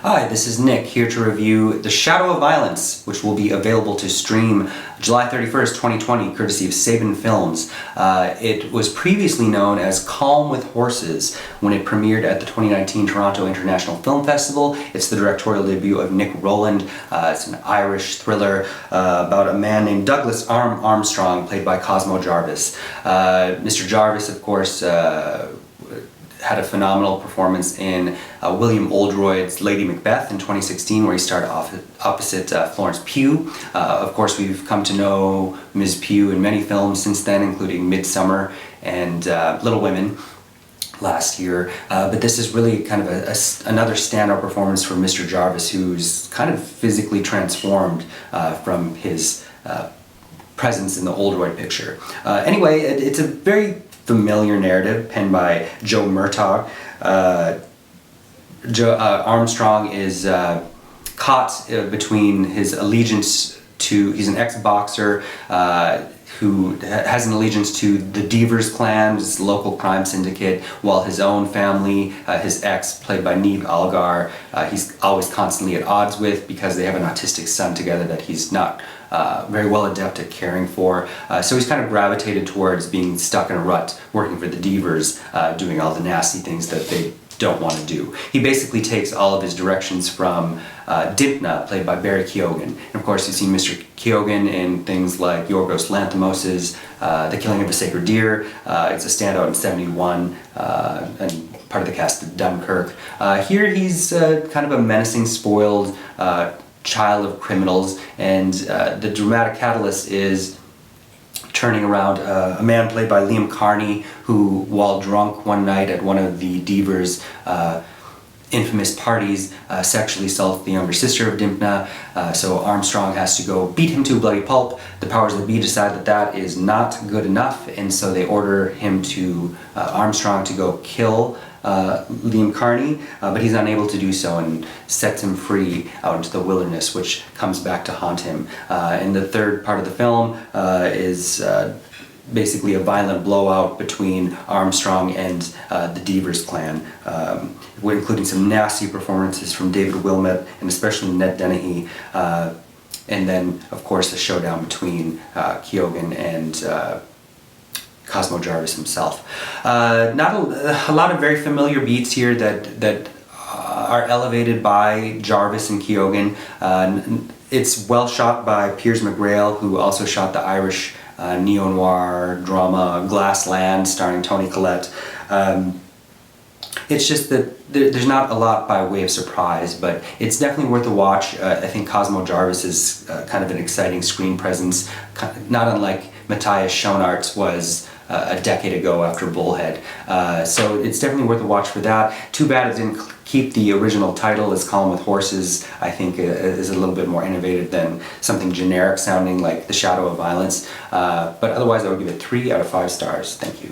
Hi, this is Nick, here to review The Shadow of Violence, which will be available to stream July 31st, 2020, courtesy of Saban Films. It was previously known as Calm with Horses when it premiered at the 2019 Toronto International Film Festival. It's the directorial debut of Nick Rowland. It's an Irish thriller about a man named Douglas Arm Armstrong, played by Cosmo Jarvis. Mr. Jarvis, of course, had a phenomenal performance in William Oldroyd's Lady Macbeth in 2016, where he starred opposite Florence Pugh. Of course, we've come to know Ms. Pugh in many films since then, including Midsummer and Little Women last year. But this is really kind of another standout performance for Mr. Jarvis, who's kind of physically transformed from his presence in the Oldroyd picture. Anyway, it's a very familiar narrative penned by Joe Murtagh. Armstrong is caught between his allegiance to, he's an ex-boxer who has an allegiance to the Devers clan, this local crime syndicate, while his own family, his ex, played by Niamh Algar, he's always constantly at odds with because they have an autistic son together that he's not very well adept at caring for. So he's kind of gravitated towards being stuck in a rut, working for the Devers, doing all the nasty things that they don't want to do. He basically takes all of his directions from Dympna, played by Keoghan. And of course, you've seen Mr. Keoghan in things like Yorgos Lanthimos' The Killing of a Sacred Deer. It's a standout in 71, and part of the cast of Dunkirk. Here he's kind of a menacing, spoiled child of criminals, and the dramatic catalyst is turning around a man played by Liam Carney, who, while drunk one night at one of the Devers' infamous parties, sexually assaults the younger sister of Dympna. So Armstrong has to go beat him to a bloody pulp. The powers that be decide that that is not good enough, and so they order him to, Armstrong, to go kill Liam Carney, but he's unable to do so and sets him free out into the wilderness, which comes back to haunt him. And the third part of the film is basically a violent blowout between Armstrong and the Devers clan, including some nasty performances from David Wilmot and especially Ned Dennehy. And then, of course, the showdown between Keoghan and Cosmo Jarvis himself. Not a lot of very familiar beats here that are elevated by Jarvis and Keoghan. It's well shot by Piers McGrail, who also shot the Irish neo-noir drama Glass Land, starring Toni Collette. It's just that there's not a lot by way of surprise, but it's definitely worth a watch. I think Cosmo Jarvis is kind of an exciting screen presence, not unlike Matthias Schoenaerts was a decade ago after Bullhead. So it's definitely worth a watch for that. Too bad it didn't keep the original title as Calm with Horses. I think is a little bit more innovative than something generic sounding like The Shadow of Violence. But otherwise I would give it 3 out of 5 stars. Thank you.